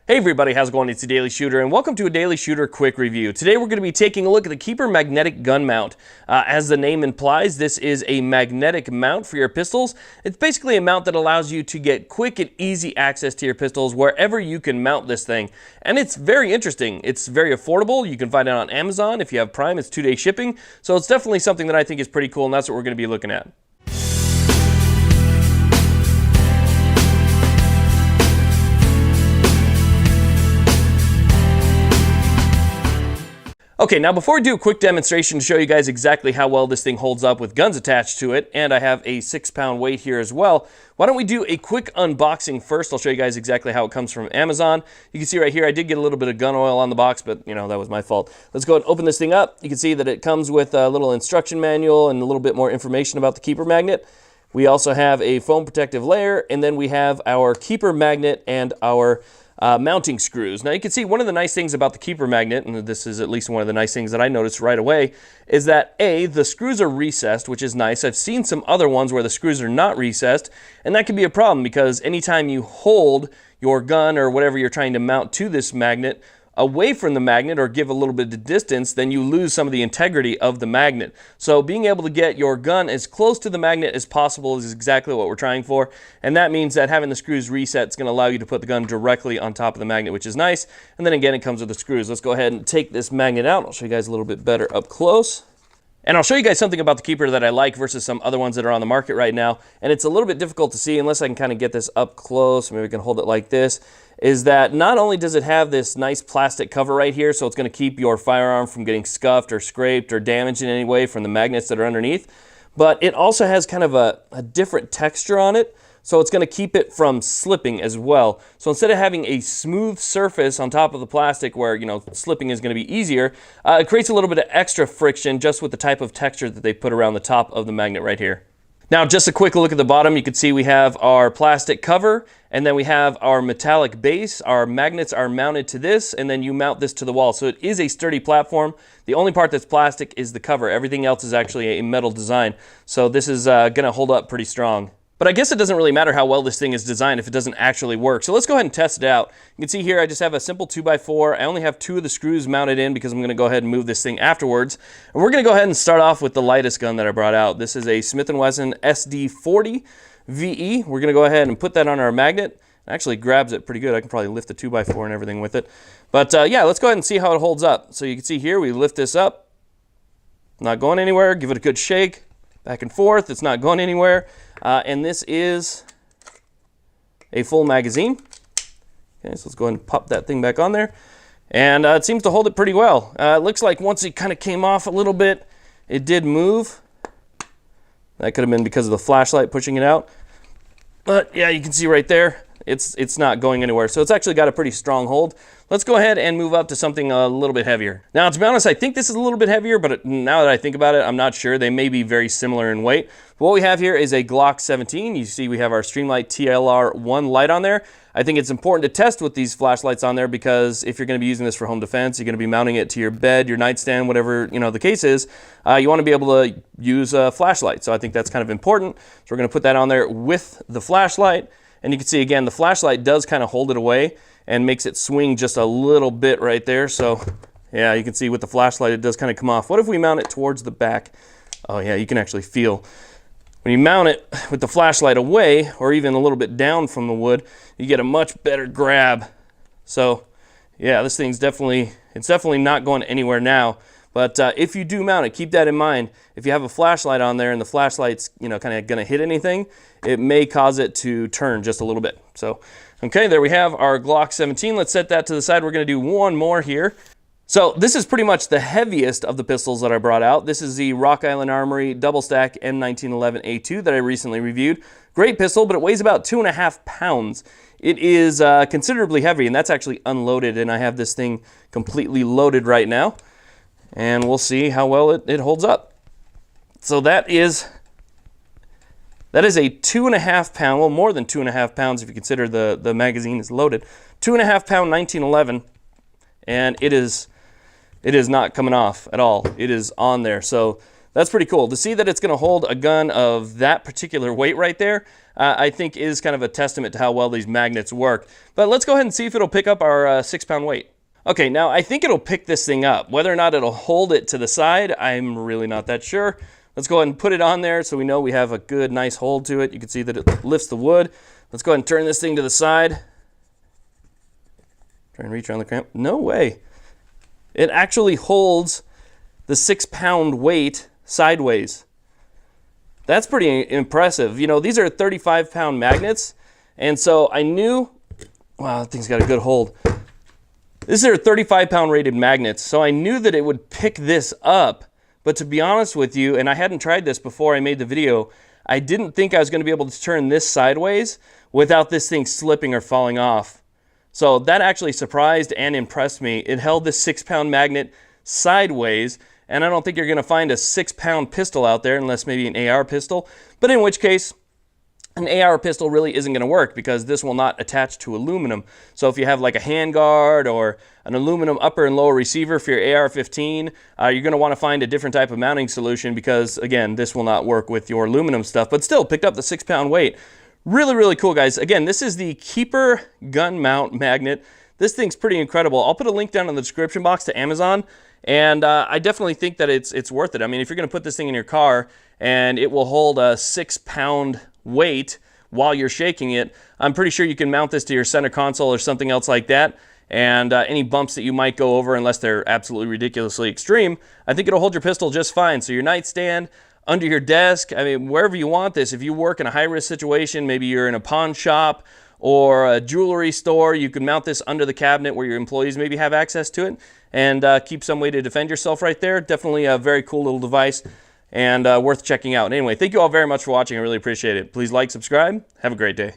Hey everybody, how's it going? It's the Daily Shooter, and welcome to a Daily Shooter quick review. Today we're going to be taking a look at the Keeper magnetic gun mount. As the name implies, this is a magnetic mount for your pistols. It's basically a mount that allows you to get quick and easy access to your pistols wherever you can mount this thing. And it's very interesting. It's very affordable. You can find it on Amazon. If you have Prime, it's 2-day shipping. So it's definitely something that I think is pretty cool, and that's what we're going to be looking at. Okay, now before we do a quick demonstration to show you guys exactly how well this thing holds up with guns attached to it, and I have a 6-pound weight here as well, why don't we do a quick unboxing first. I'll show you guys exactly how it comes from Amazon. You can see right here, I did get a little bit of gun oil on the box, but you know, that was my fault. Let's go ahead and open this thing up. You can see that it comes with a little instruction manual and a little bit more information about the Keeper magnet. We also have a foam protective layer, and then we have our Keeper magnet and our mounting screws. Now you can see one of the nice things about the Keeper magnet, and this is at least one of the nice things that I noticed right away, is that the screws are recessed, which is nice. I've seen some other ones where the screws are not recessed, and that can be a problem because anytime you hold your gun or whatever you're trying to mount to this magnet away from the magnet or give a little bit of distance, then you lose some of the integrity of the magnet. So being able to get your gun as close to the magnet as possible is exactly what we're trying for, and that means that having the screws reset is going to allow you to put the gun directly on top of the magnet, which is nice. And then again, it comes with the screws. Let's go ahead and take this magnet out. I'll show you guys a little bit better up close. And I'll show you guys something about the Keeper that I like versus some other ones that are on the market right now. And it's a little bit difficult to see unless I can kind of get this up close. Maybe we can hold it like this. Is that not only does it have this nice plastic cover right here, so it's going to keep your firearm from getting scuffed or scraped or damaged in any way from the magnets that are underneath, but it also has kind of a different texture on it, so it's going to keep it from slipping as well. So instead of having a smooth surface on top of the plastic where, you know, slipping is going to be easier, it creates a little bit of extra friction just with the type of texture that they put around the top of the magnet right here. Now, just a quick look at the bottom. You can see we have our plastic cover, and then we have our metallic base. Our magnets are mounted to this, and then you mount this to the wall. So it is a sturdy platform. The only part that's plastic is the cover. Everything else is actually a metal design. So this is going to hold up pretty strong. But I guess it doesn't really matter how well this thing is designed if it doesn't actually work. So let's go ahead and test it out. You can see here I just have a simple 2x4. I only have 2 of the screws mounted in because I'm going to go ahead and move this thing afterwards. And we're going to go ahead and start off with the lightest gun that I brought out. This is a Smith & Wesson SD40 VE. We're going to go ahead and put that on our magnet. It actually grabs it pretty good. I can probably lift the 2x4 and everything with it. But yeah, let's go ahead and see how it holds up. So you can see here we lift this up. Not going anywhere. Give it a good shake. Back and forth. It's not going anywhere. And this is a full magazine. Okay, so let's go ahead and pop that thing back on there. And it seems to hold it pretty well. It looks like once it kind of came off a little bit, it did move. That could have been because of the flashlight pushing it out. But yeah, you can see right there, it's not going anywhere. So it's actually got a pretty strong hold. Let's go ahead and move up to something a little bit heavier. Now, to be honest, I think this is a little bit heavier, but now that I think about it, I'm not sure. They may be very similar in weight. But what we have here is a Glock 17. You see we have our Streamlight TLR1 light on there. I think it's important to test with these flashlights on there because if you're going to be using this for home defense, you're going to be mounting it to your bed, your nightstand, whatever the case is, you want to be able to use a flashlight. So I think that's kind of important. So we're going to put that on there with the flashlight. And you can see, again, the flashlight does kind of hold it away and makes it swing just a little bit right there. So, yeah, you can see with the flashlight, it does kind of come off. What if we mount it towards the back? Oh, yeah, you can actually feel. When you mount it with the flashlight away, or even a little bit down from the wood, you get a much better grab. So, yeah, this thing's definitely not going anywhere now. But if you do mount it, keep that in mind. If you have a flashlight on there and the flashlight's kind of going to hit anything, it may cause it to turn just a little bit. So, okay, there we have our Glock 17. Let's set that to the side. We're going to do one more here. So this is pretty much the heaviest of the pistols that I brought out. This is the Rock Island Armory Double Stack M1911A2 that I recently reviewed. Great pistol, but it weighs about 2.5 pounds. It is considerably heavy, and that's actually unloaded, and I have this thing completely loaded right now. And we'll see how well it holds up. So that is a 2.5 pound, well, more than 2.5 pounds if you consider the magazine is loaded. 2.5 pound 1911, and it is not coming off at all. It is on there. So that's pretty cool. To see that it's going to hold a gun of that particular weight right there, I think is kind of a testament to how well these magnets work. But let's go ahead and see if it'll pick up our 6-pound weight. Okay, now I think it'll pick this thing up. Whether or not it'll hold it to the side, I'm really not that sure. Let's go ahead and put it on there so we know we have a good, nice hold to it. You can see that it lifts the wood. Let's go ahead and turn this thing to the side. Try and reach around the clamp. No way. It actually holds the 6-pound weight sideways. That's pretty impressive. You know, these are 35-pound magnets, and so I knew, wow, that thing's got a good hold. These are 35-pound rated magnets, so I knew that it would pick this up, but to be honest with you, and I hadn't tried this before I made the video, I didn't think I was going to be able to turn this sideways without this thing slipping or falling off. So that actually surprised and impressed me. It held this 6-pound magnet sideways, and I don't think you're going to find a 6-pound pistol out there unless maybe an AR pistol, but in which case, an AR pistol really isn't going to work because this will not attach to aluminum. So if you have like a handguard or an aluminum upper and lower receiver for your AR-15, you're going to want to find a different type of mounting solution because, again, this will not work with your aluminum stuff, but still picked up the 6-pound weight. Really, really cool, guys. Again, this is the Keeper gun mount magnet. This thing's pretty incredible. I'll put a link down in the description box to Amazon, and I definitely think that it's worth it. I mean, if you're going to put this thing in your car and it will hold a 6-pound weight while you're shaking it, I'm pretty sure you can mount this to your center console or something else like that, and any bumps that you might go over, unless they're absolutely ridiculously extreme, I think it'll hold your pistol just fine. So your nightstand, under your desk, I mean, wherever you want this. If you work in a high-risk situation, maybe you're in a pawn shop or a jewelry store, you can mount this under the cabinet where your employees maybe have access to it and keep some way to defend yourself right there. Definitely a very cool little device and worth checking out. Anyway, thank you all very much for watching. I really appreciate it. Please like, subscribe. Have a great day.